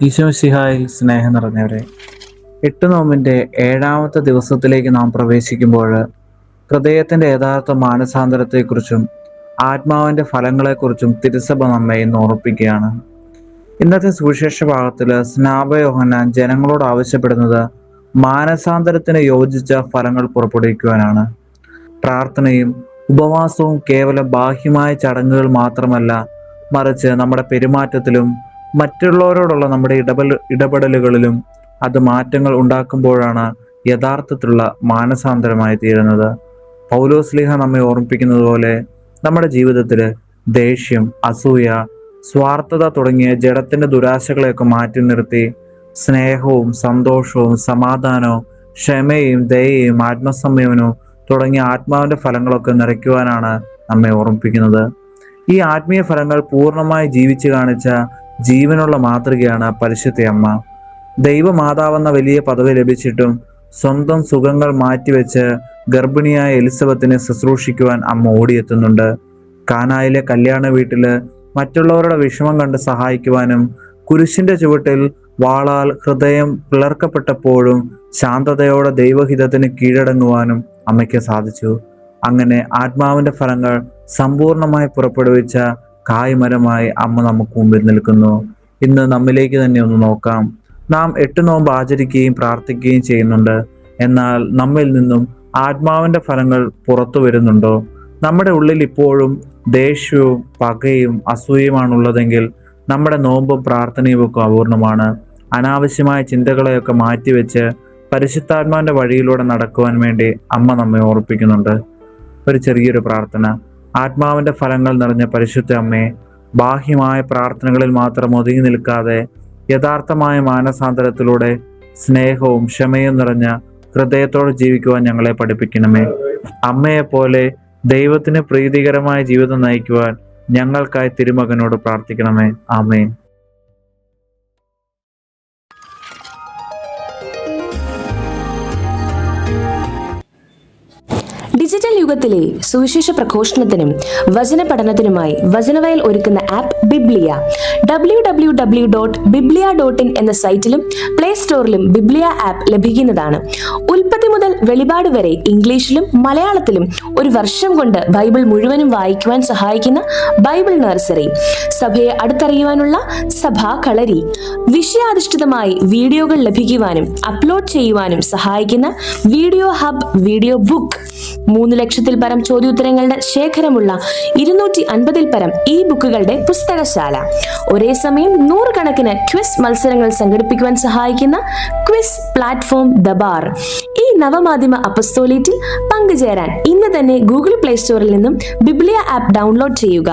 ഈശോ മിശിഹായിൽ സ്നേഹം നിറഞ്ഞവരെ, 8 നോമ്പിൻ്റെ 7ാമത്തെ ദിവസത്തിലേക്ക് നാം പ്രവേശിക്കുമ്പോൾ ഹൃദയത്തിൻ്റെ യഥാർത്ഥ മാനസാന്തരത്തെക്കുറിച്ചും ആത്മാവിൻ്റെ ഫലങ്ങളെക്കുറിച്ചും തിരുസഭ നമ്മെ ഇന്ന് ഓർപ്പിക്കുകയാണ്. ഇന്നത്തെ സുവിശേഷ ഭാഗത്തിൽ സ്നാപക യോഹന്നാൻ ജനങ്ങളോട് ആവശ്യപ്പെടുന്നത് മാനസാന്തരത്തിന് യോജിച്ച ഫലങ്ങൾ പുറപ്പെടുവിക്കുവാനാണ്. പ്രാർത്ഥനയും ഉപവാസവും കേവലം ബാഹ്യമായ ചടങ്ങുകൾ മാത്രമല്ല, മറിച്ച് നമ്മുടെ പെരുമാറ്റത്തിലും മറ്റുള്ളവരോടുള്ള നമ്മുടെ ഇടപെടലുകളിലും അത് മാറ്റങ്ങൾ ഉണ്ടാക്കുമ്പോഴാണ് യഥാർത്ഥത്തിലുള്ള മാനസാന്തരമായി തീരുന്നത്. പൗലോസ്ലീഹ നമ്മെ ഓർമ്മിപ്പിക്കുന്നത് പോലെ നമ്മുടെ ജീവിതത്തിൽ ദേഷ്യം, അസൂയ, സ്വാർത്ഥത തുടങ്ങിയ ജഡത്തിന്റെ ദുരാശകളെയൊക്കെ മാറ്റി നിർത്തി സ്നേഹവും സന്തോഷവും സമാധാനവും ക്ഷമയും ദയയും ആത്മസംയമനവും തുടങ്ങിയ ആത്മാവിന്റെ ഫലങ്ങളൊക്കെ നിറയ്ക്കുവാനാണ് നമ്മെ ഓർമ്മിപ്പിക്കുന്നത്. ഈ ആത്മീയ ഫലങ്ങൾ പൂർണ്ണമായി ജീവിച്ചു കാണിച്ച ജീവനുള്ള മാതൃകയാണ് പരിശുദ്ധ അമ്മ. ദൈവമാതാവെന്ന വലിയ പദവി ലഭിച്ചിട്ടും സ്വന്തം സുഖങ്ങൾ മാറ്റിവെച്ച് ഗർഭിണിയായ എലിസബത്തിനെ ശുശ്രൂഷിക്കുവാൻ അമ്മ ഓടിയെത്തുന്നുണ്ട്. കാനായിലെ കല്യാണ വീട്ടില് മറ്റുള്ളവരുടെ വിഷമം കണ്ട് സഹായിക്കുവാനും കുരിശിന്റെ ചുവട്ടിൽ വാളാൽ ഹൃദയം പിളർക്കപ്പെട്ടപ്പോഴും ശാന്തതയോടെ ദൈവഹിതത്തിന് കീഴടങ്ങുവാനും അമ്മയ്ക്ക് സാധിച്ചു. അങ്ങനെ ആത്മാവിന്റെ ഫലങ്ങൾ സമ്പൂർണമായി പുറപ്പെടുവിച്ച കായ്മരമായി അമ്മ നമുക്ക് മുമ്പിൽ നിൽക്കുന്നു. ഇന്ന് നമ്മിലേക്ക് തന്നെ ഒന്ന് നോക്കാം. നാം 8 നോമ്പ് ആചരിക്കുകയും പ്രാർത്ഥിക്കുകയും ചെയ്യുന്നുണ്ട്. എന്നാൽ നമ്മിൽ നിന്നും ആത്മാവിന്റെ ഫലങ്ങൾ പുറത്തു വരുന്നുണ്ടോ? നമ്മുടെ ഉള്ളിൽ ഇപ്പോഴും ദേഷ്യവും പകയും അസൂയയുമാണുള്ളതെങ്കിൽ നമ്മുടെ നോമ്പും പ്രാർത്ഥനയും ഒക്കെ അപൂർണമാണ്. അനാവശ്യമായ ചിന്തകളെയൊക്കെ മാറ്റിവെച്ച് പരിശുദ്ധാത്മാവിന്റെ വഴിയിലൂടെ നടക്കുവാൻ വേണ്ടി അമ്മ നമ്മെ ഓർപ്പിക്കുന്നുണ്ട്. ഒരു ചെറിയൊരു പ്രാർത്ഥന. ആത്മാവിന്റെ ഫലങ്ങൾ നിറഞ്ഞ പരിശുദ്ധ അമ്മേ, ബാഹ്യമായ പ്രാർത്ഥനകളിൽ മാത്രം ഒതുങ്ങി നിൽക്കാതെ യഥാർത്ഥമായ മാനസാന്തരത്തിലൂടെ സ്നേഹവും ക്ഷമയും നിറഞ്ഞ ഹൃദയത്തോടെ ജീവിക്കുവാൻ ഞങ്ങളെ പഠിപ്പിക്കണമേ. അമ്മയെപ്പോലെ ദൈവത്തിന് പ്രീതികരമായ ജീവിതം നയിക്കുവാൻ ഞങ്ങൾക്കായി തിരുമകനോട് പ്രാർത്ഥിക്കണമേ. ആമേൻ. ഡിജിറ്റൽ യുഗത്തിലെ സുവിശേഷ പ്രഘോഷണത്തിനും വചന പഠനത്തിനുമായി വചനവയൽ ഒരുക്കുന്ന ആപ്പ് ബിബ്ലിയ. www.biblia.in എന്ന സൈറ്റിലും പ്ലേ സ്റ്റോറിലും ബിബ്ലിയ ആപ്പ് ലഭിക്കുന്നതാണ്. ഉൽപ്പത്തി മുതൽ വെളിപാട് വരെ ഇംഗ്ലീഷിലും മലയാളത്തിലും ഒരു വർഷം കൊണ്ട് ബൈബിൾ മുഴുവനും വായിക്കുവാൻ സഹായിക്കുന്ന ബൈബിൾ നഴ്സറി, സഭയെ അടുത്തറിയുവാനുള്ള സഭാ കളരി, വിഷയാധിഷ്ഠിതമായി വീഡിയോകൾ ലഭിക്കുവാനും അപ്ലോഡ് ചെയ്യുവാനും സഹായിക്കുന്ന വീഡിയോ ഹബ് വീഡിയോ ബുക്ക്, 3 ലക്ഷത്തിൽ പരം ചോദ്യോത്തരങ്ങളുടെ ശേഖരമുള്ള 250-ൽ പരം ഈ ബുക്കുകളുടെ പുസ്തകശാല, ഒരേ സമയം 100 കണക്കിന് ക്വിസ് മത്സരങ്ങൾ സംഘടിപ്പിക്കുവാൻ സഹായിക്കുന്ന ക്വിസ് പ്ലാറ്റ്ഫോം ദബാർ. ഈ നവമാധ്യമ അപ്പസ്തോലേറ്റിൽ പങ്കുചേരാൻ ഇന്ന് തന്നെ ഗൂഗിൾ പ്ലേ സ്റ്റോറിൽ നിന്നും ബിബ്ലിയ ആപ്പ് ഡൗൺലോഡ് ചെയ്യുക.